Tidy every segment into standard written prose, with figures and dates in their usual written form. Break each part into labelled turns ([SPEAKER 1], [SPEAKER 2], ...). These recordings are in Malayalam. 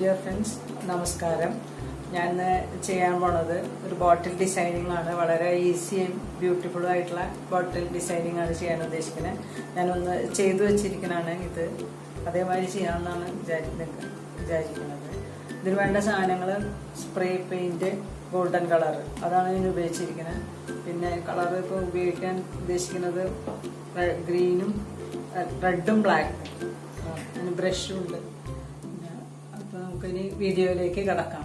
[SPEAKER 1] ഡിയർ ഫ്രണ്ട്സ്, നമസ്കാരം. ഞാൻ ചെയ്യാൻ പോണത് ഒരു ബോട്ടിൽ ഡിസൈനിങ് ആണ്. വളരെ ഈസിയും ബ്യൂട്ടിഫുള്ളും ആയിട്ടുള്ള ബോട്ടിൽ ഡിസൈനിങ് ആണ് ചെയ്യാൻ ഉദ്ദേശിക്കുന്നത്. ഞാനൊന്ന് ചെയ്തു വെച്ചിരിക്കുന്നതാണ്. ഇത് അതേമാതിരി ചെയ്യാമെന്നാണ് വിചാരിക്കുന്നത്. ഇതിന് വേണ്ട സാധനങ്ങൾ സ്പ്രേ പെയിന്റ്, ഗോൾഡൻ കളർ, അതാണ് ഇതിന് ഉപയോഗിച്ചിരിക്കുന്നത്. പിന്നെ കളർ ഇപ്പോൾ ഉപയോഗിക്കാൻ ഉദ്ദേശിക്കുന്നത് ഗ്രീനും റെഡും ബ്ലാക്കും. അതിന് ബ്രഷും ഉണ്ട്. അപ്പോൾ നമുക്കിനി വീഡിയോയിലേക്ക് കിടക്കാം.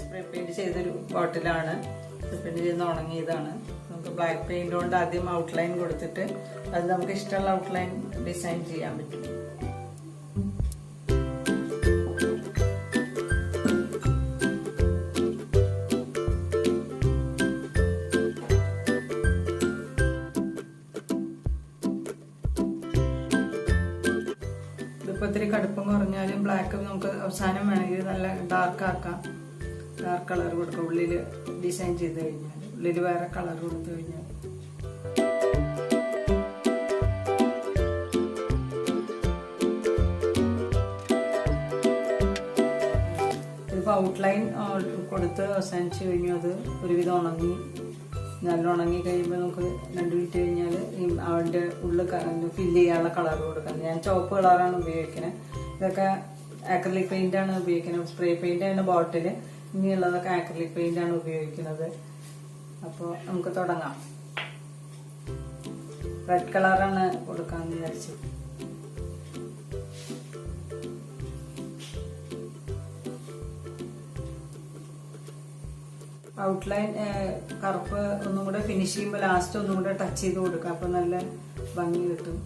[SPEAKER 1] സ്പ്രേ പെയിന്റ് ചെയ്തൊരു ബോട്ടിലാണ്. സ്പ്രേ പെയിന്റ് ചെയ്ത് ഉണങ്ങിയതാണ്. നമുക്ക് ബ്ലാക്ക് പെയിന്റ് കൊണ്ട് ആദ്യം ഔട്ട്ലൈൻ കൊടുത്തിട്ട് അത് നമുക്ക് ഇഷ്ടമുള്ള ഔട്ട്ലൈൻ ഡിസൈൻ ചെയ്യാൻ പറ്റും. ഇപ്പം ഇത്തിരി കടുപ്പം കുറഞ്ഞാലും ബ്ലാക്ക് നമുക്ക് അവസാനം വേണമെങ്കിൽ നല്ല ഡാർക്ക് ആക്കാം. ഡാർക്ക് കളർ കൊടുക്കാം. ഉള്ളിൽ ഡിസൈൻ ചെയ്ത് കഴിഞ്ഞാൽ ഉള്ളിൽ വേറെ കളർ കൊടുത്തു കഴിഞ്ഞാൽ ഇതിപ്പോൾ ഔട്ട്ലൈൻ കൊടുത്ത് അവസാനിച്ച് കഴിഞ്ഞു. അത് ഒരുവിധം ഉണങ്ങി, നല്ല ഉണങ്ങി കഴിയുമ്പോൾ നമുക്ക് 2 മിനിറ്റ് കഴിഞ്ഞാൽ അവൻ്റെ ഉള്ളിൽ ഫില്ല് ചെയ്യാനുള്ള കളർ കൊടുക്കുന്നത്. ഞാൻ ചുവപ്പ് കളറാണ് ഉപയോഗിക്കുന്നത്. ഇതൊക്കെ ആക്രിലിക് പെയിന്റ് ആണ് ഉപയോഗിക്കുന്നത്. സ്പ്രേ പെയിന്റ് ആണ് ബോട്ടിൽ. ഇനിയുള്ളതൊക്കെ ആക്രിലിക് പെയിന്റ് ആണ് ഉപയോഗിക്കുന്നത്. അപ്പോൾ നമുക്ക് തുടങ്ങാം. റെഡ് കളറാണ് കൊടുക്കാമെന്ന് വിചാരിച്ചു. ഔട്ട്ലൈൻ കറുപ്പ് ഒന്നും കൂടെ ഫിനിഷ് ചെയ്യുമ്പോൾ ലാസ്റ്റ് ഒന്നും കൂടെ ടച്ച് ചെയ്ത് കൊടുക്കാം. അപ്പൊ നല്ല ഭംഗി കിട്ടും.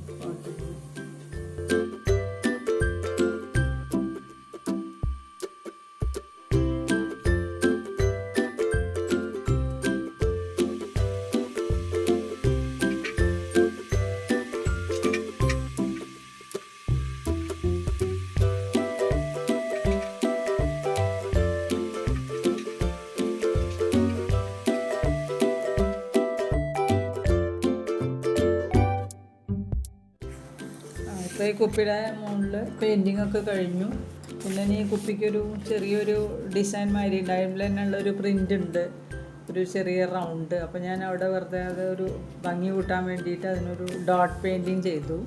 [SPEAKER 1] ഇപ്പോൾ ഈ കുപ്പിയുടെ മുകളിൽ പെയിൻറ്റിങ് ഒക്കെ കഴിഞ്ഞു. പിന്നെ ഈ കുപ്പിക്കൊരു ചെറിയൊരു ഡിസൈൻ മാതിരി ഉണ്ടായതിൽ തന്നെയുള്ള ഒരു പ്രിൻ്റ് ഉണ്ട്, ഒരു ചെറിയ റൗണ്ട്. അപ്പോൾ ഞാൻ അവിടെ വെറുതെ അതൊരു ഭംഗി കൂട്ടാൻ വേണ്ടിയിട്ട് അതിനൊരു ഡോട്ട് പെയിൻറ്റിങ് ചെയ്തു.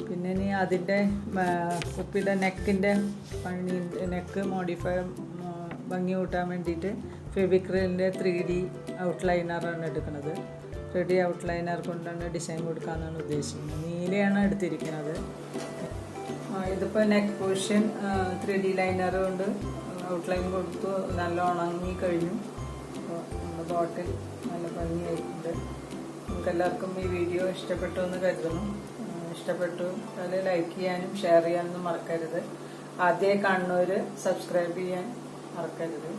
[SPEAKER 1] പിന്നെ ഇനി അതിൻ്റെ കുപ്പിയുടെ നെക്കിൻ്റെ നെക്ക് മോഡിഫൈ ഭംഗി കൂട്ടാൻ വേണ്ടിയിട്ട് ഫെവിക്രിലിൻ്റെ 3D ഔട്ട്ലൈനറാണ് എടുക്കുന്നത്. 3D ഔട്ട്ലൈനർ കൊണ്ടാണ് ഡിസൈൻ കൊടുക്കാമെന്നാണ് ഉദ്ദേശിക്കുന്നത്. നീലയാണ് എടുത്തിരിക്കുന്നത്. ഇതിപ്പോൾ നെക്ക് പോർഷൻ 3D ലൈനർ കൊണ്ട് ഔട്ട്ലൈൻ കൊടുത്തു. നല്ല ഉണങ്ങി കഴിഞ്ഞു. അപ്പോൾ നമ്മുടെ ബോട്ടിൽ നല്ല ഭംഗിയായിട്ടുണ്ട്. നമുക്കെല്ലാവർക്കും ഈ വീഡിയോ ഇഷ്ടപ്പെട്ടു എന്ന് കരുതുന്നു. ഇഷ്ടപ്പെട്ടു അത് ലൈക്ക് ചെയ്യാനും ഷെയർ ചെയ്യാനൊന്നും മറക്കരുത്. ആദ്യമായി കാണുന്നവർ സബ്സ്ക്രൈബ് ചെയ്യാൻ മറക്കരുത്.